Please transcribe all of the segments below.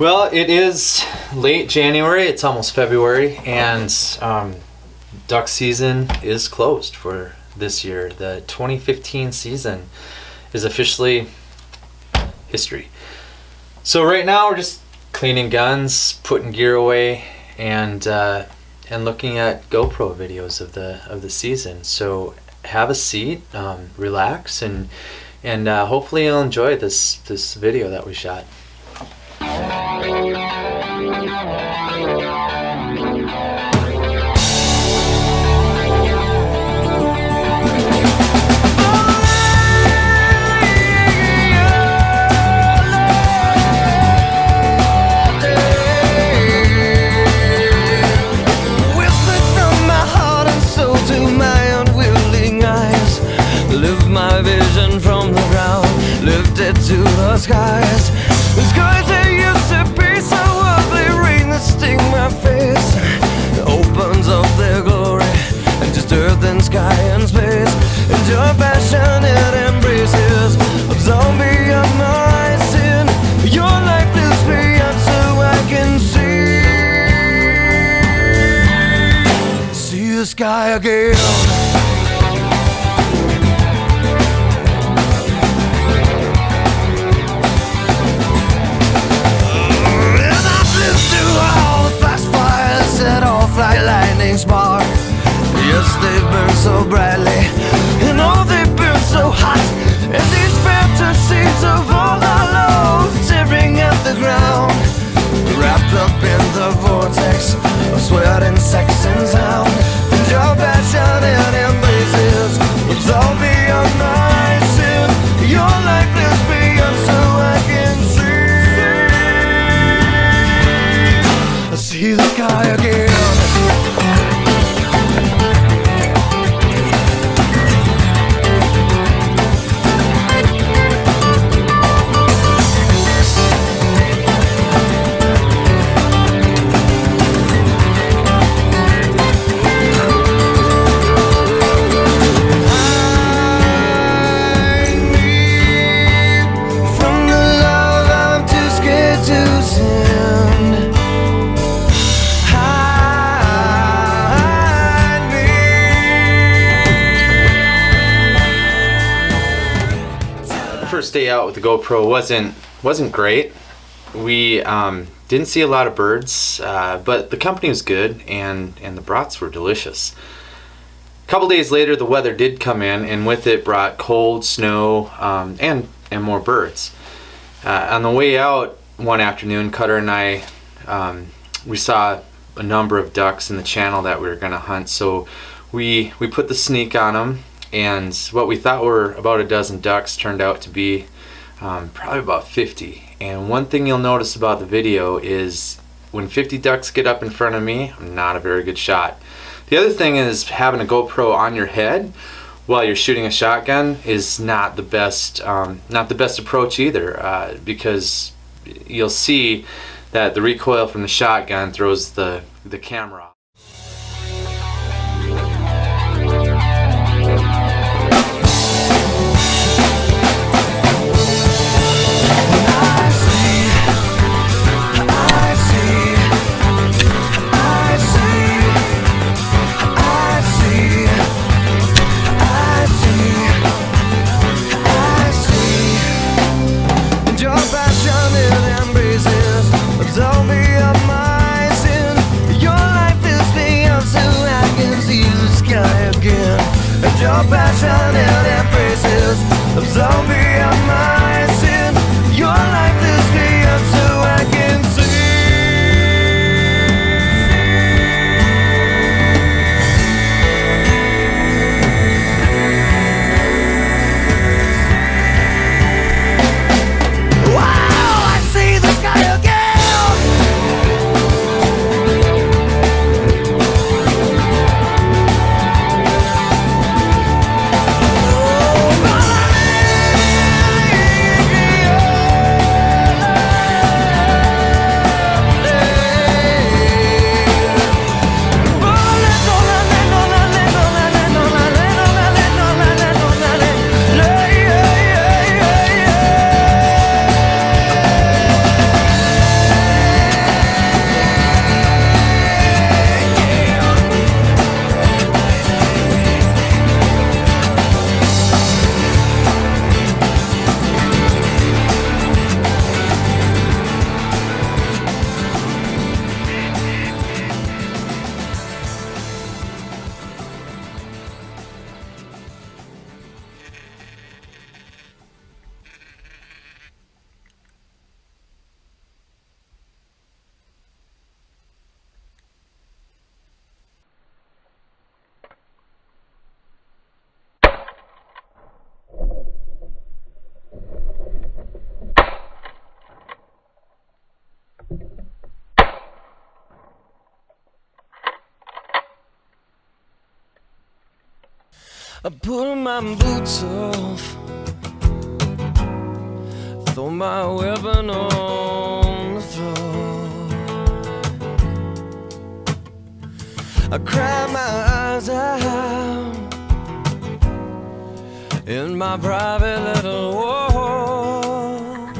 Well, it is late January, it's almost February, and duck season is closed for this year. The 2015 season is officially history. So right now we're just cleaning guns, putting gear away, and looking at GoPro videos of the season. So have a seat, relax, and hopefully you'll enjoy this video that we shot. To the skies, the skies that used to be so ugly, rain that sting my face, opens up their glory, and just earth and sky and space, and your passionate embraces of zombie of my sin. Your life lifts me up so I can see the sky again. Like lightning spark. Yes, they burn so brightly, and oh, they burn so hot. And these fantasies of all our love tearing at the ground, wrapped up in the vortex of sweat and sex and sound. And your passionate embraces, it's all beyond my sin. Your life lifts me up so I can see the sky again. First day out with the GoPro wasn't great. We didn't see a lot of birds, but the company was good, and the brats were delicious. A couple days later, the weather did come in, and with it brought cold, snow, and more birds. On the way out one afternoon, Cutter and I we saw a number of ducks in the channel that we were going to hunt, so we put the sneak on them. And what we thought were about a dozen ducks turned out to be probably about 50. And one thing you'll notice about the video is when 50 ducks get up in front of me, I'm not a very good shot. The other thing is having a GoPro on your head while you're shooting a shotgun is not the best approach either, because you'll see that the recoil from the shotgun throws the camera off. Your passionate embraces of zombie of my sin. Your life lifts me up so I can wow, I see the sky again. I put my boots off, throw my weapon on the floor. I cry my eyes out in my private little war.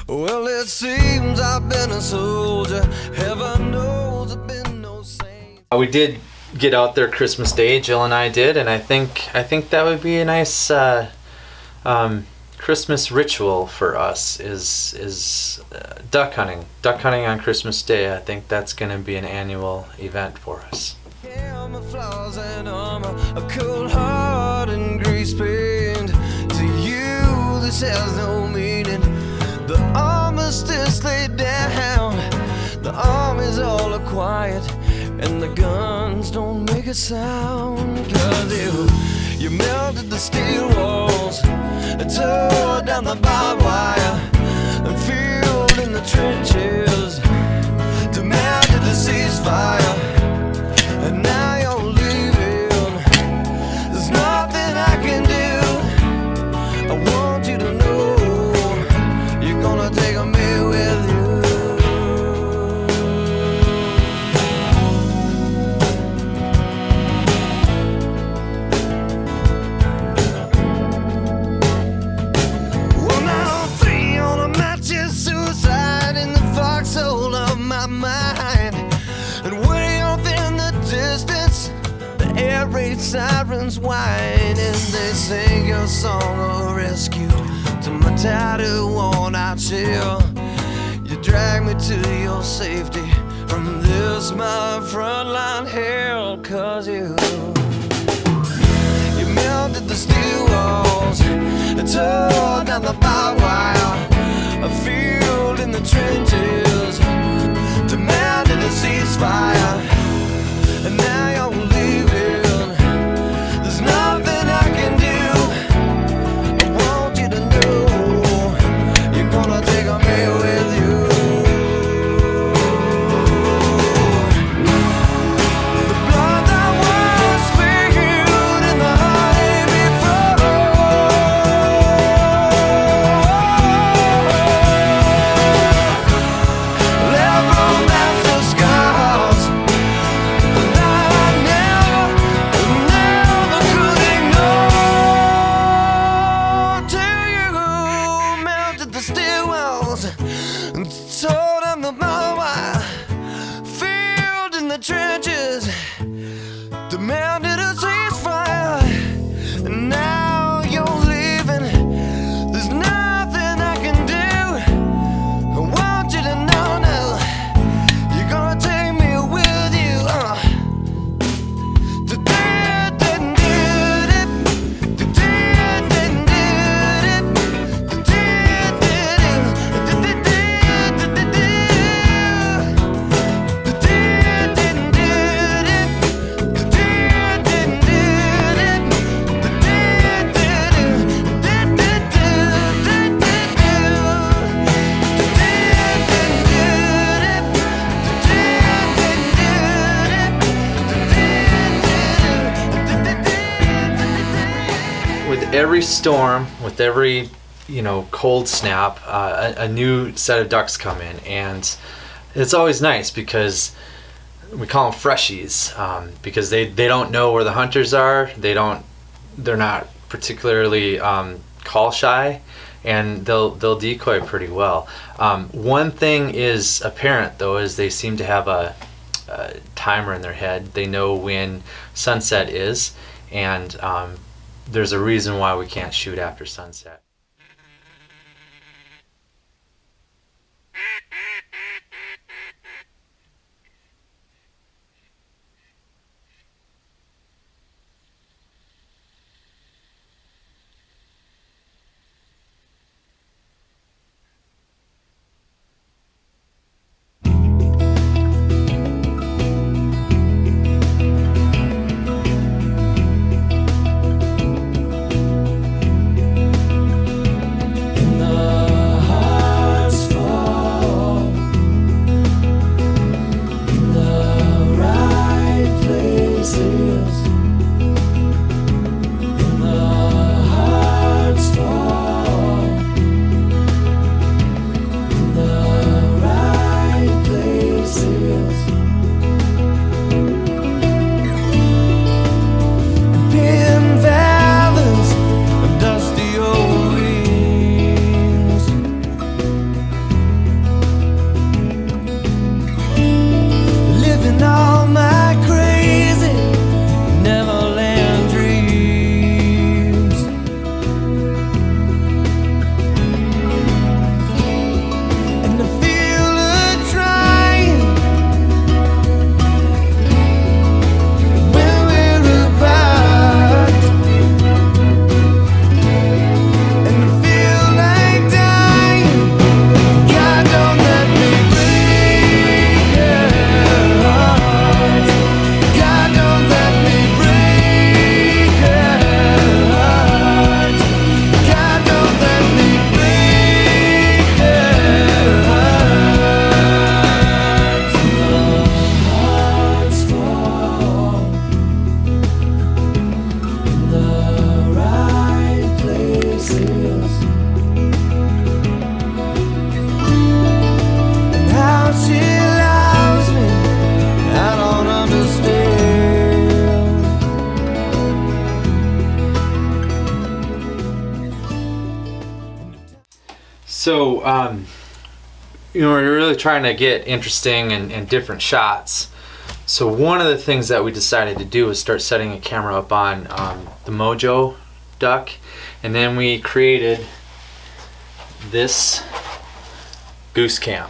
Well, it seems I've been a soldier. Heaven knows I've been no saint. We did get out there Christmas Day, Jill and I did, and I think that would be a nice Christmas ritual for us is duck hunting. Duck hunting on Christmas Day. I think that's going to be an annual event for us. Camouflage and armor, a cold heart and grease paint. To you, this has no meaning. The armistice laid down. The army's all quiet, and the guns don't make a sound. 'Cause you melted the steel walls, tore down the barbed wire, and filled in the trenches, demanded a ceasefire. And now you're leaving. There's nothing I can do. I want you to know you're gonna take me with you. Well, now 3 on a matches, suicide in the foxhole of my mind. And way off in the distance, the air raid sirens whine, and they sing your song of rescue to my tattered, worn-out shell. You drag me to your safety from this my frontline hell. 'Cause you melted the steel walls, tore down the barbed wire, a field in the trenches, demanded a ceasefire. And now you're leaving. There's nothing I can do. I want you to know you're gonna take me with you. The blood that was spilled in the heartache before left romance the scars. And I never could ignore till you melted the steel walls and tore down the barbed wire, filled in the trenches, demanded a ceasefire. And now you're leaving. There's nothing I can do. I want you to know now you're gonna take me with you. With every storm, with every cold snap, a new set of ducks come in, and it's always nice because we call them freshies, because they don't know where the hunters are. They're not particularly call shy, and they'll decoy pretty well. One thing is apparent though, is they seem to have a timer in their head. They know when sunset is, and there's a reason why we can't shoot after sunset. So, we're really trying to get interesting and different shots. So one of the things that we decided to do was start setting a camera up on the Mojo duck, and then we created this goose cam.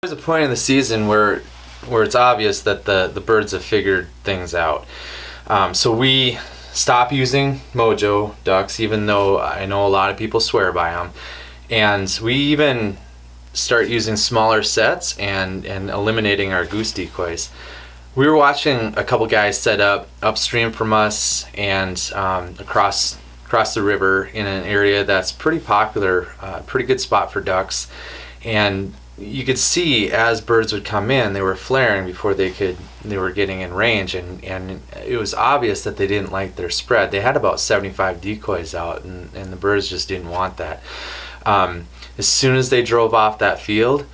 There's a point in the season where it's obvious that the birds have figured things out. So we stop using Mojo ducks, even though I know a lot of people swear by them. And we even start using smaller sets and eliminating our goose decoys. We were watching a couple guys set up upstream from us and across the river in an area that's pretty popular, pretty good spot for ducks. And you could see as birds would come in, they were flaring before they were getting in range, and it was obvious that they didn't like their spread. They had about 75 decoys out, and the birds just didn't want that. As soon as they drove off that field,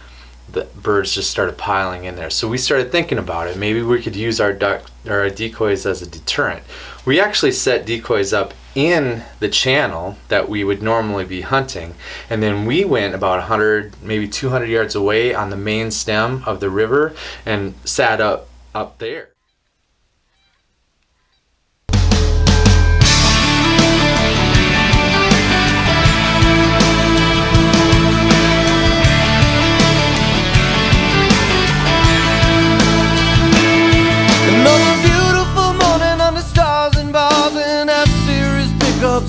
the birds just started piling in there. So we started thinking about it. Maybe we could use our decoys as a deterrent. We actually set decoys up in the channel that we would normally be hunting, and then we went about 100, maybe 200 yards away on the main stem of the river and sat up there.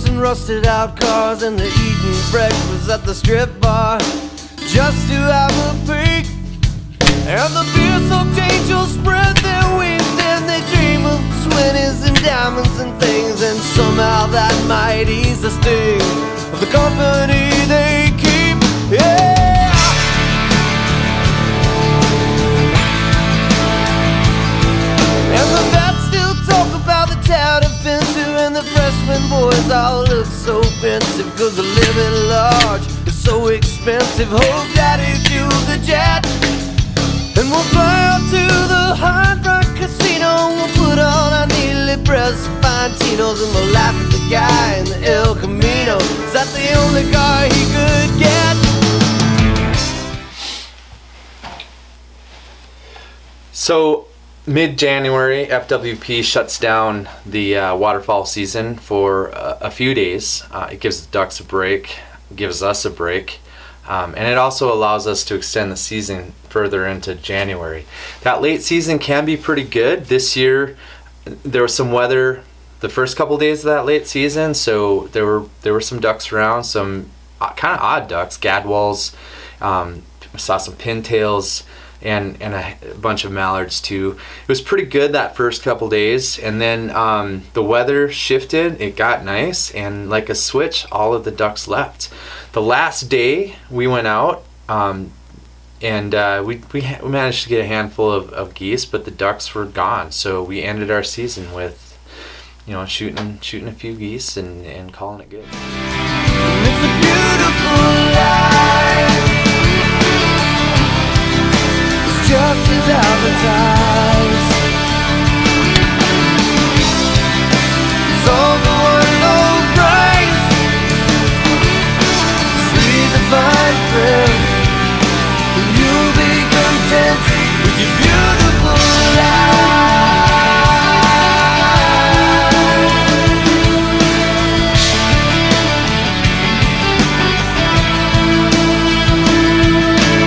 And rusted out cars, and they're eating breakfast at the strip bar just to have a peek. And the beer-soaked angels spread their wings, and they dream of 20s and diamonds and things, and somehow that might ease the sting of the company they keep. Yeah! And the vets still talk about the town adventure, and the freshmen boys all look so pensive, 'cause the living large is so expensive. Hope daddy fueled the jet, and we'll fly out to the Hard Rock Casino. We'll put on our neatly pressed fine Tinos, and we'll laugh at the guy in the El Camino. Is that the only car he could get? So mid-January, FWP shuts down the waterfowl season for a few days. It gives the ducks a break, gives us a break, and it also allows us to extend the season further into January. That late season can be pretty good. This year, there was some weather the first couple days of that late season, so there were some ducks around, some kind of odd ducks, gadwalls. Saw some pintails. And a bunch of mallards too. It was pretty good that first couple days, and then the weather shifted. It got nice, and like a switch, all of the ducks left. The last day we went out, and we managed to get a handful of geese, but the ducks were gone. So we ended our season with, shooting a few geese and calling it good. It's a beautiful life, just as advertised. It's all the one low price, sweet divine print, and you'll be content with your beautiful life.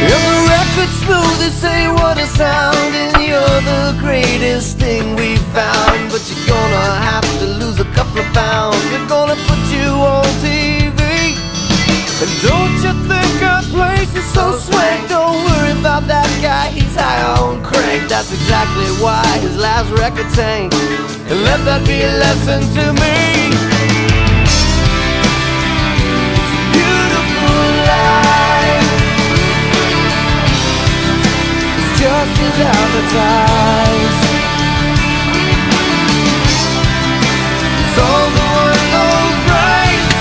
And the record's smooth, they say what a sound, and you're the greatest thing we found. But you're gonna have to lose a couple of pounds. We're gonna put you on TV, and don't you think our place is so swank? Don't worry about that guy, he's high on crank. That's exactly why his last record tanked, and let that be a lesson to me. It's a beautiful life, just as advertised. It's all the one low price,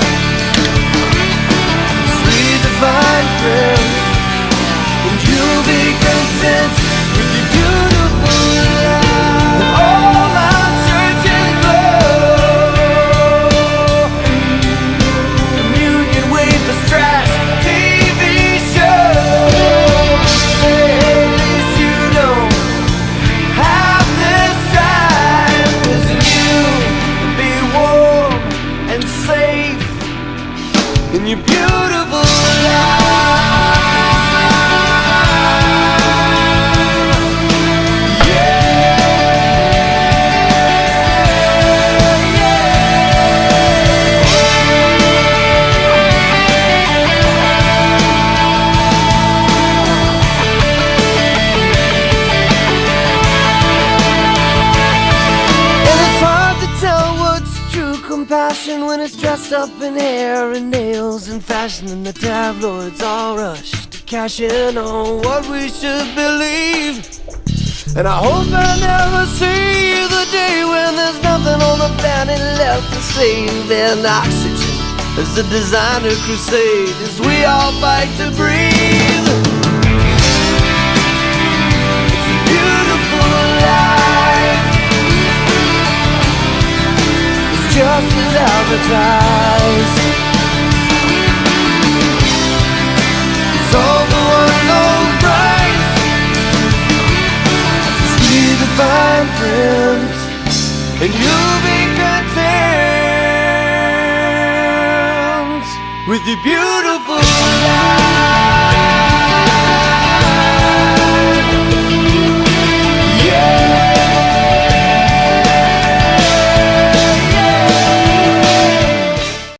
sweet divine print, and you'll be content with your beautiful life. And all our churches glow, communion wafers, trash, TV shows. Say, in your beautiful life. when it's dressed up in hair and nails and fashion, and the tabloids all rush to cash in on what we should believe. And I hope I never see the day when there's nothing on the planet left to save. And oxygen is the designer crusade as we all fight to breathe. It's a beautiful life, it's just as advertised. It's all for one low price, just read the fine print and you'll be content with your beautiful life.